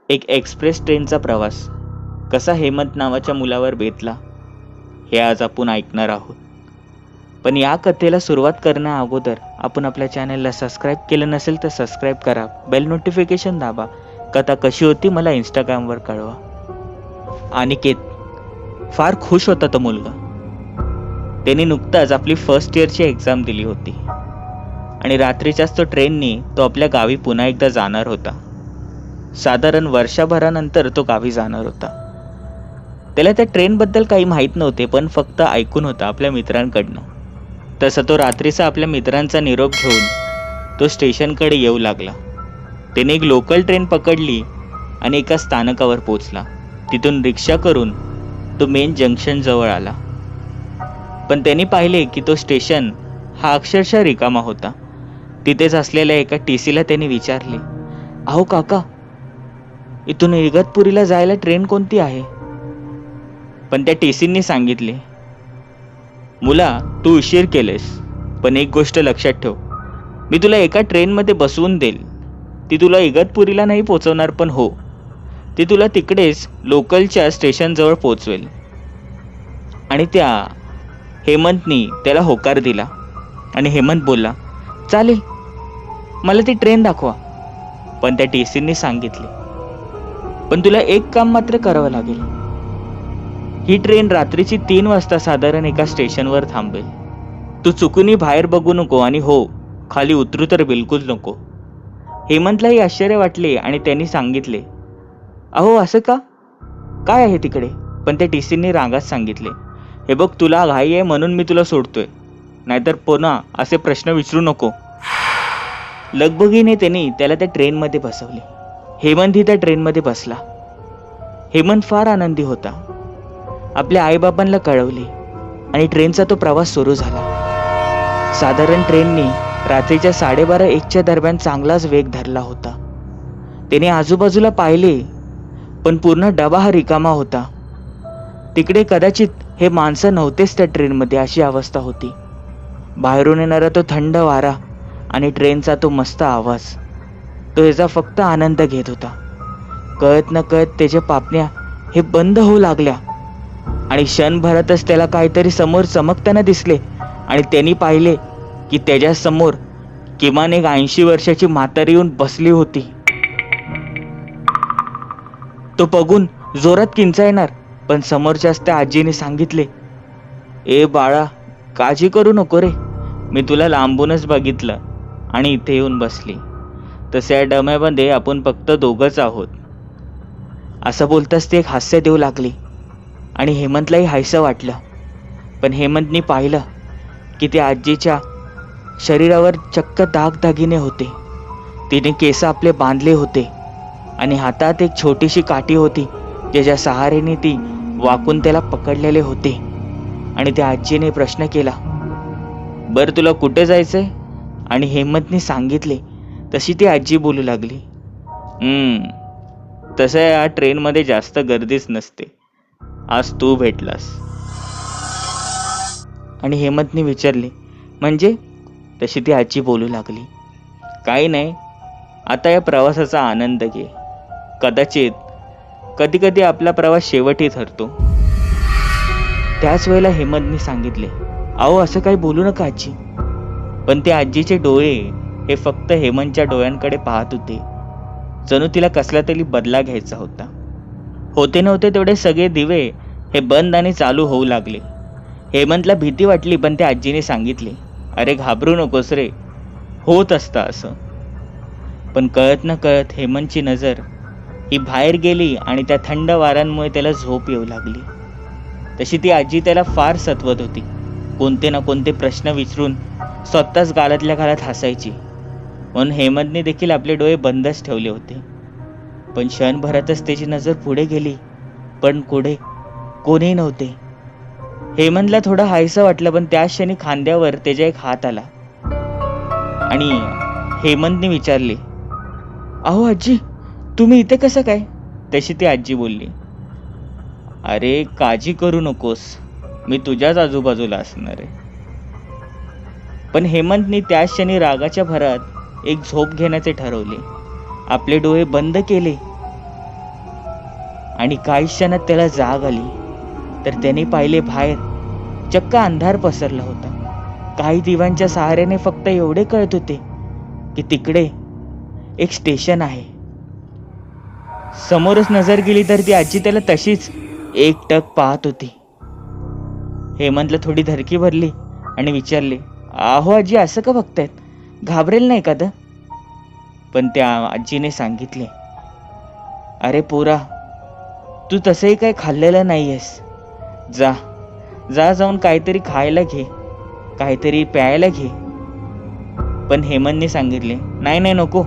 एक एक्सप्रेस ट्रेनचा प्रवास कसा हेमंत नावाच्या मुलावर बेतला हे आज आपण ऐकणार आहोत. पण या कथेला सुरुवात करण्या अगोदर आपण आपल्या चॅनलला सबस्क्राईब केलं नसेल तर सबस्क्राईब करा, बेल नोटिफिकेशन दाबा. कथा कशी होती मला इंस्टाग्रामवर कळवा. अनिकेत फार खुश होता तो मुलगा. त्याने नुकताच आपली फर्स्ट इयरची एक्झाम दिली होती आणि रात्रीच्याच ट्रेननी तो आपल्या गावी पुन्हा एकदा जाणार होता. साधारण वर्षभरानंतर तो गावी जाणार होता. त्याला त्या ट्रेनबद्दल काही माहीत नव्हते, पण फक्त ऐकून होता आपल्या मित्रांकडनं. तसं तो रात्रीचा आपल्या मित्रांचा निरोप घेऊन तो स्टेशनकडे येऊ लागला. त्याने एक लोकल ट्रेन पकडली आणि एका स्थानकावर पोचला. तिथून रिक्षा करून तो मेन जंक्शन जवळ आला. पण त्यांनी पाहिले की तो स्टेशन हा अक्षरशः रिकामा होता. तिथेच असलेल्या एका टीसीला त्यांनी विचारले, अहो काका, इथून इगतपुरीला जायला ट्रेन कोणती आहे? पण त्या टीसींनी सांगितले, मुला तू उशीर केलेस, पण एक गोष्ट लक्षात ठेव, मी तुला एका ट्रेनमध्ये बसवून देईल. ती तुला इगतपुरीला नाही पोचवणार, पण हो, ती तुला तिकडेच लोकलच्या स्टेशनजवळ पोचवेल. आणि त्या हेमंतनी त्याला होकार दिला आणि हेमंत बोलला, चालेल, मला ती ट्रेन दाखवा. पण त्या टीसींनी सांगितले, पण तुला एक काम मात्र करावं लागेल. ही ट्रेन रात्रीची 3 वाजता साधारण एका स्टेशनवर थांबेल. तू चुकूनही बाहेर बघू नको आणि हो, खाली उतरू तर बिलकुल नको. हेमंतलाही आश्चर्य वाटले आणि त्यांनी सांगितले, अहो असं का? काय आहे तिकडे? पण त्या टीसींनी रागात सांगितले, हे बघ, तुला घाई आहे म्हणून मी तुला सोडतोय, नाहीतर पुन्हा असे प्रश्न विचारू नको. लगबगीने त्यांनी त्याला त्या ट्रेनमध्ये बसवले. हेमंतही त्या ट्रेनमध्ये बसला. हेमंत फार आनंदी होता. आपल्या आईबाबांना कळवले आणि ट्रेनचा तो प्रवास सुरू झाला. साधारण ट्रेनने रात्रीच्या 12:30-1च्या दरम्यान चांगलाच वेग धरला होता. त्याने आजूबाजूला पाहिले, पण पूर्ण डबा हा रिकामा होता. तिकडे कदाचित हे माणसं नव्हतेच त्या ट्रेनमध्ये, अशी अवस्था होती. बाहेरून येणारा तो थंड वारा आणि ट्रेनचा तो मस्त आवाज, तो याचा फक्त आनंद घेत होता. कळत न कळत त्याच्या पापण्या हे बंद होऊ लागल्या आणि क्षणभरातच त्याला काहीतरी समोर चमकताना दिसले आणि त्यांनी पाहिले की त्याच्या समोर किमान एक 80 वर्षाची म्हातारी येऊन बसली होती. तो बघून जोरात किंचाळणार, पण समोरच्याच त्या आजीने सांगितले, ए बाळा, काळजी करू नको रे, मी तुला लांबूनच बघितलं आणि इथे येऊन बसली. तसे या डम्यामध्ये आपण फक्त दोघंच आहोत. असं बोलताच ते एक हास्य देऊ लागले आणि हेमंतलाही हायसं वाटलं. पण हेमंतनी पाहिलं की त्या आजीच्या शरीरावर चक्क दागदागिने होते. तिने केस आपले बांधले होते आणि हातात एक छोटीशी काठी होती, ज्याच्या सहाऱ्याने ती वाकून त्याला पकडलेले होते. आणि त्या आजीने प्रश्न केला, बरं तुला कुठे जायचंय? आणि हेमंतने सांगितले तशी ती आजी बोलू लागली, तसं या ट्रेनमध्ये जास्त गर्दीच नसते, आज तू भेटलास. आणि हेमंतने विचारले, म्हणजे? तशी ती आजी बोलू लागली, काही नाही, आता या प्रवासाचा आनंद घे. कदाचित कधी कधी आपला प्रवास शेवटी ठरतो. त्याच वेळेला हेमंतने सांगितले, अहो असं काही बोलू नका आजी. पण त्या आजीचे डोळे हे फक्त हेमंतच्या डोळ्यांकडे पाहत होते, जणू तिला कसला तरी बदला घ्यायचा होता. होते नव्हते तेवढे सगळे दिवे हे बंद आणि चालू होऊ लागले. हेमंतला भीती वाटली, पण त्या आजीने सांगितले, अरे घाबरू नकोस रे, होत असतं असं. पण कळत न कळत हेमंतची नजर ही बाहेर गेली आणि त्या थंड वाऱ्यांमुळे त्याला झोप येऊ लागली. तशी ती आजी त्याला फार सतवत होती. कोणते ना कोणते प्रश्न विचारून स्वतःच गालातल्या गालात हसायची. म्हणून हेमंतने देखील आपले डोळे बंदच ठेवले होते. पण क्षणभरातच त्याची नजर पुढे गेली, पण पुढे कोणीही नव्हते. हेमंतला थोडं हायसं वाटलं, पण त्याच क्षणी खांद्यावर त्याच्या एक हात आला आणि हेमंतने विचारले, अहो आजी, तुम्ही इथे कसं काय? तशी ती आजी बोलली, अरे काळजी करू नकोस, मी तुझ्याच आजूबाजूला असणार आहे. पण हेमंतने त्याच क्षणी रागाच्या भरात एक झोप घेण्याचे ठरवले. आपले डोळे बंद केले आणि काही क्षणात त्याला जाग आली तर त्याने पाहिले बाहेर चक्क अंधार पसरला होता. काही दिव्यांच्या सहाऱ्याने फक्त एवढे कळत होते की तिकडे एक स्टेशन आहे. समोरच नजर गेली तर ती आजी त्याला तशीच एकटक पाहत होती. हेमंतला थोडी धरकी भरली आणि विचारले, "आहो आजी, असं का बघतायत? घाबरेल नाही का?" पण त्या आजीने सांगितले, "अरे पोरा, तू तसंही काही खाल्लेलं नाहीयेस. जा जा जाऊन काहीतरी खायला घे, काहीतरी प्यायला घे." पण हेमंतने सांगितले, "नाही नाही, नको,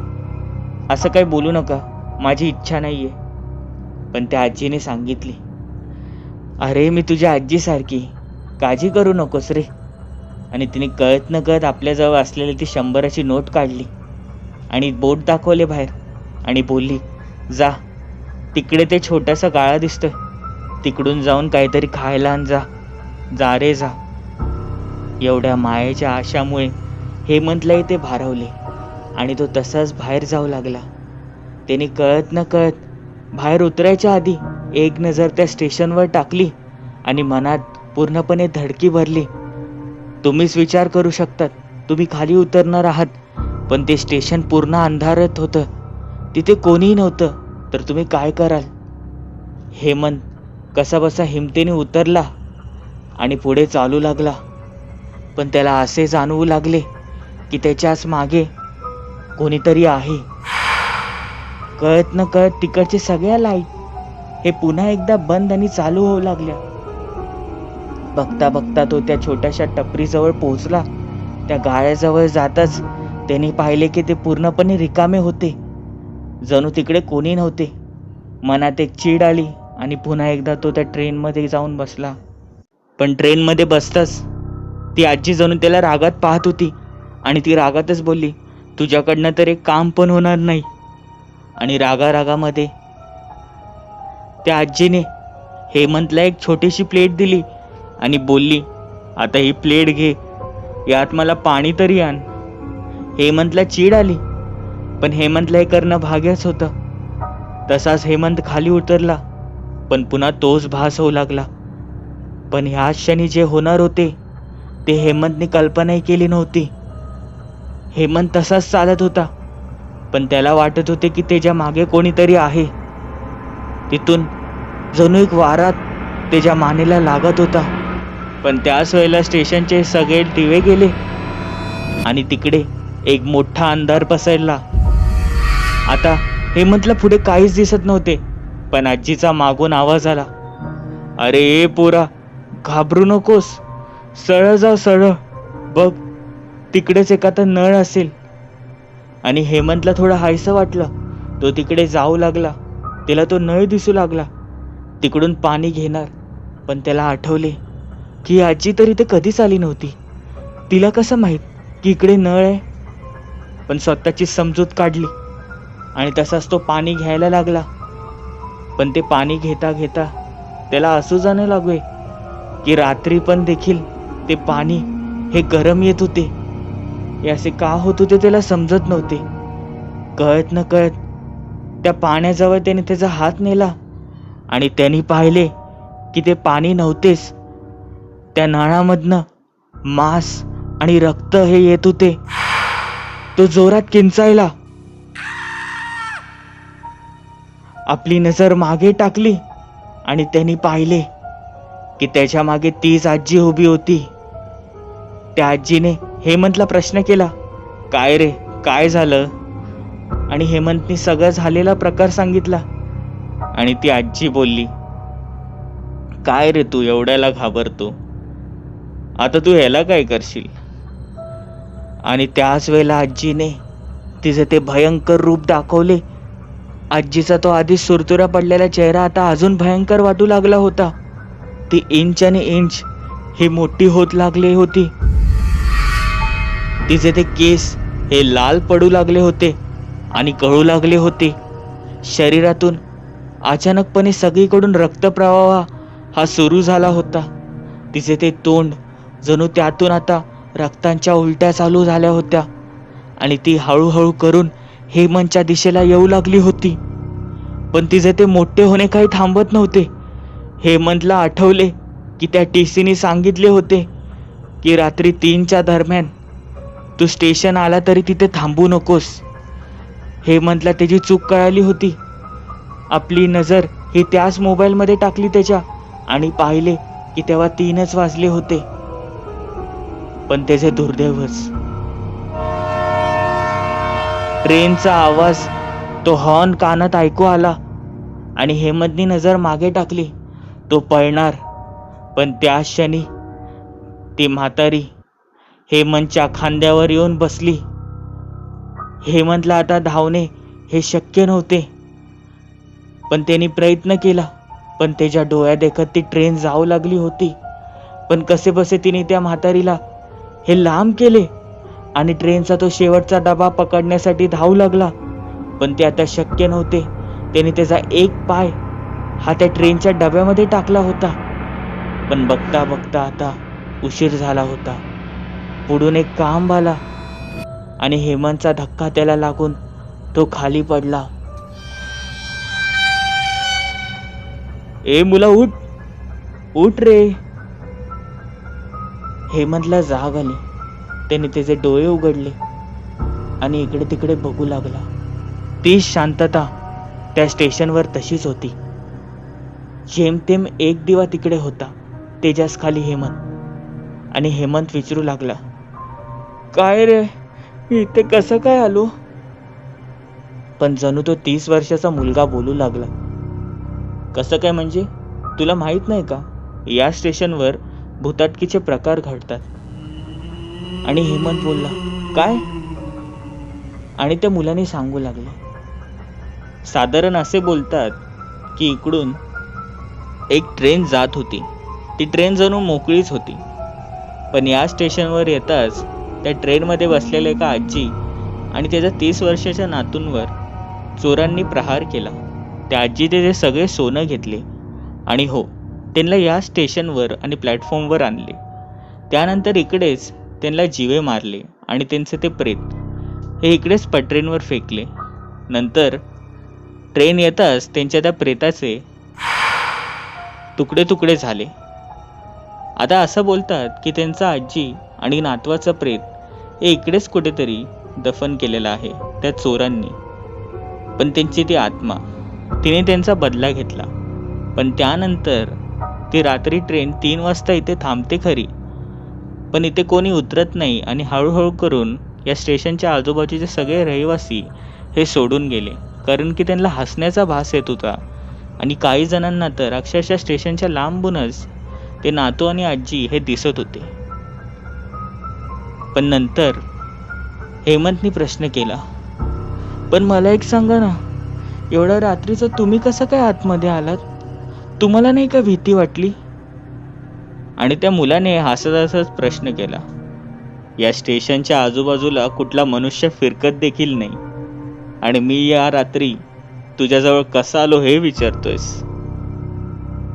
असं काही बोलू नका, माझी इच्छा नाहीये." पण त्या आजीने सांगितले, "अरे मी तुझ्या आजीसारखी, काळजी करू नकोस रे." आणि तिने कळत न कळत आपल्याजवळ असलेली ती 100ची नोट काढली आणि बोट दाखवले बाहेर आणि बोलली, "जा, तिकडे ते छोटासा गाळा दिसतोय, तिकडून जाऊन काहीतरी खायला आण, जा जा रे जा." एवढ्या मायेच्या आशामुळे हेमंतलाही ते भारावले आणि तो तसाच बाहेर जाऊ लागला. त्याने कळत न कळत बाहेर उतरायच्या आधी एक नजर त्या स्टेशनवर टाकली आणि मनात पूर्णपणे धडकी भरली. तुम्हीच विचार करू शकतात, तुम्ही खाली उतरणार आहात, पण ते स्टेशन पूर्ण अंधारात होतं, तिथे कोणीही नव्हतं, तर तुम्ही काय कराल? हेमंत कसाबसा हिमतीने उतरला आणि पुढे चालू लागला. पण त्याला असे जाणवू लागले की त्याच्याच मागे कोणीतरी आहे. कळत न कळत तिकडचे सगळ्या लाईट हे पुन्हा एकदा बंद आणि चालू होऊ लागल्या. बघता बघता तो त्या छोट्याशा टपरीजवळ पोहोचला. त्या गाळ्याजवळ जाताच त्याने पाहिले की ते पूर्णपणे रिकामे होते, जणू तिकडे कोणी नव्हते. मनात एक चीड आली आणि पुन्हा एकदा तो त्या ट्रेनमध्ये जाऊन बसला. पण ट्रेनमध्ये बसताच ती आजी जणू त्याला रागात पाहत होती आणि ती रागातच बोलली, "तुझ्याकडनं तर एक काम पण होणार नाही." आणि रागारागामध्ये त्या आजीने हेमंतला एक छोटीशी प्लेट दिली आणि बोलली, "आता ही प्लेट घे, यात मला पाणी तरी आण." हेमंतला चीड आली, पण हेमंतला हे करणं भाग्यच होतं. तसाच हेमंत खाली उतरला, पण पुन्हा तोच भास होऊ लागला. पण ह्या क्षणी जे होणार होते ते हेमंतने कल्पनाही केली नव्हती. हेमंत तसाच चालत होता, पण त्याला वाटत होते की त्याच्या मागे कोणीतरी आहे. तिथून जणू एक वारा त्याच्या मानेला लागत होता. पण त्याच वेळेला स्टेशनचे सगळे दिवे गेले आणि तिकडे एक मोठा अंधार पसरला. आता हेमंतला पुढे काहीच दिसत नव्हते, पण आजीचा मागून आवाज आला, "अरे ए पोरा, घाबरू नकोस, सरळ जा, सरळ बघ, तिकडेच एखादा नळ असेल." आणि हेमंतला थोडं हायसं वाटलं. तो तिकडे जाऊ लागला. त्याला तो नळ दिसू लागला. तिकडून पाणी घेणार, पण त्याला आठवले की आजी तरी ते कधीच आली नव्हती. तिला कसं माहीत की इकडे नळ आहे? पण स्वतःची समजूत काढली आणि तसाच तो पाणी घ्यायला लागला. पण ते पाणी घेता घेता त्याला असू जाणं लागले की रात्री पण देखील ते पाणी हे गरम येत होते. हे असे का होत होते त्याला समजत नव्हते. कळत न कळत त्या पाण्याजवळ त्याने त्याचा हात नेला आणि त्यांनी पाहिले की ते पाणी नव्हतेच. त्या नळामधनं मांस आणि रक्त हे येत होते. तो जोरात किंचाळला. आपली नजर मागे टाकली आणि त्यांनी पाहिले की त्याच्या मागे तीच आजी उभी होती. त्या आजीने हेमंतला प्रश्न केला, "काय रे, काय झालं?" आणि हेमंतने सगळं झालेला प्रकार सांगितला. आणि ती आजी बोलली, "काय रे, तू एवढ्याला घाबरतो? आता तू ह्याला काय करशील?" आणि त्याच वेळेला आजीने तिचे ते भयंकर रूप दाखवले. आजीचा तो आधी सुरतुरा पडलेला चेहरा आता अजून भयंकर वाटू लागला होता. ती इंच आणि इंच ही मोठी होत लागली होती. तिचे ते केस हे लाल पडू लागले होते आणि गळू लागले होते. शरीरातून अचानकपणे सगळीकडून रक्तप्रवाह हा सुरू झाला होता. तिचे ते तोंड जणू त्यातून आता रक्तांच्या उलट्या चालू झाल्या होत्या आणि ती हळूहळू करून हेमंतच्या दिशेला येऊ लागली होती. पण तिचे ते मोठे होणे काही थांबत नव्हते. हेमंतला आठवले की त्या टीसीने सांगितले होते की रात्री 3च्या दरम्यान तू स्टेशन आला तरी तिथे थांबू नकोस. हेमंतला त्याची चूक कळाली होती. आपली नजर ही त्याच मोबाईलमध्ये टाकली त्याच्या आणि पाहिले की तेव्हा 3च वाजले होते. पण त्याचे दुर्दैवच, ट्रेनचा आवाज, तो हॉर्न कानात ऐकू आला आणि हेमंतनी नजर मागे टाकली. तो पळणार, पण त्या क्षणी ती म्हातारी हेमंतच्या खांद्यावर येऊन बसली. हेमंतला आता धावणे हे शक्य नव्हते, पण त्यांनी प्रयत्न केला. पण त्याच्या डोळ्यात देखत ती ट्रेन जाऊ लागली होती. पण कसेबसे तिने त्या म्हातारीला हे लांब केले आणि ट्रेनचा तो शेवटचा डबा पकडण्यासाठी धावू लागला. पण ते आता शक्य नव्हते. त्याने त्याचा एक पाय हा त्या ट्रेनच्या डब्यामध्ये टाकला होता. पण बघता बघता आता उशीर झाला होता. पुढून एक खांब आला आणि हेमंतचा धक्का त्याला लागून तो खाली पडला. ए मुला, उठ उठ रे. हेमंतला जाग आली. त्याने त्याचे डोळे उघडले आणि इकडे तिकडे बघू लागला. ती शांतता त्या स्टेशनवर तशीच होती. जेमतेम एक दिवा तिकडे होता, तेजास खाली हेमंत. आणि हेमंत विचारू लागला, काय रे, मी इथे कसं काय आलो? पण जणू तो 30 वर्षाचा मुलगा बोलू लागला. कसं काय म्हणजे? तुला माहित नाही का, या स्टेशनवर भूताटकीचे प्रकार घडतात. आणि हेमंत बोलला, काय? आणि त्या मुलाने सांगू लागले, साधारण असे बोलतात की इकडून एक ट्रेन जात होती. ती ट्रेन जणू मोकळीच होती. पण या स्टेशनवर येताच त्या ट्रेनमध्ये बसलेल्या एका आजी आणि त्याच्या 30 वर्षाच्या नातूंवर चोरांनी प्रहार केला. त्या आजीने ते सगळे सोनं घेतले आणि हो, त्यांना या स्टेशनवर आणि प्लॅटफॉर्मवर आणले. त्यानंतर इकडेच त्यांना जीवे मारले आणि त्यांचे ते प्रेत हे इकडेच पटरींवर फेकले. नंतर ट्रेन येताच त्यांच्या त्या प्रेताचे तुकडे तुकडे झाले. आता असं बोलतात की त्यांचा आजी आणि नातवाचं प्रेत हे इकडेच कुठेतरी दफन केलेलं आहे त्या चोरांनी. पण त्यांची ती आत्मा, तिने त्यांचा बदला घेतला. पण त्यानंतर ती रात्री ट्रेन 3 वाजता इथे थांबते खरी, पण इथे कोणी उतरत नाही. आणि हळूहळू करून या स्टेशनच्या आजूबाजूचे सगळे रहिवासी हे सोडून गेले, कारण की त्यांना हसण्याचा भास येत होता. आणि काही जणांना तर अक्षरशः स्टेशनच्या लांबूनच ते नातू आणि आजी हे दिसत होते. पण नंतर हेमंतनी प्रश्न केला, पण मला एक सांगा ना, एवढ्या रात्रीचं तुम्ही कसं काय आतमध्ये आलात? तुम्हाला नाही का भीती वाटली? आणि त्या मुलाने हसत हसत प्रश्न केला, या स्टेशनच्या आजूबाजूला कुठला मनुष्य फिरकत देखील नाही, आणि मी या रात्री तुझ्याजवळ कसा आलो हे विचारतोयस?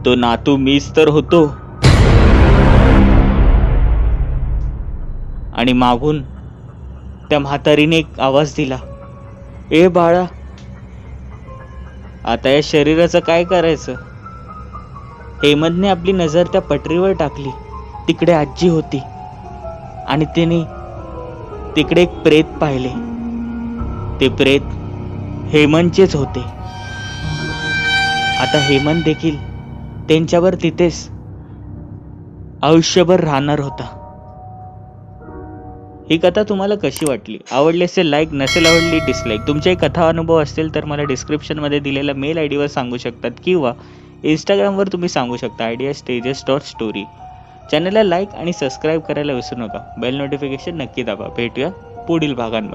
तो नातू मीच तर होतो. आणि मागून त्या म्हातारीने एक आवाज दिला, ए बाळा, आता या शरीराचं काय करायचं? हेमंतने आपली नजर त्या पटरीवर टाकली. तिकडे आजी होती आणि तिने तिकडे एक प्रेत पाहिले. ते प्रेत हेमंतचेच होते. आता हेमंत देखील त्यांच्यावर तिथेच आयुष्यभर राहणार होता. ही कथा तुम्हाला कशी वाटली? आवडली असेल लाईक, नसेल आवडली डिसलाईक. तुमचे कथा अनुभव असतील तर मला डिस्क्रिप्शनमध्ये दिलेल्या मेल आय डीवर सांगू शकतात किंवा इंस्टाग्रामवर तुम्ही सांगू शकता ideastages.story. चॅनलला लाईक आणि सबस्क्राईब करायला विसरू नका. बेल नोटिफिकेशन नक्की दाबा. भेटूया पुढील भागांमध्ये.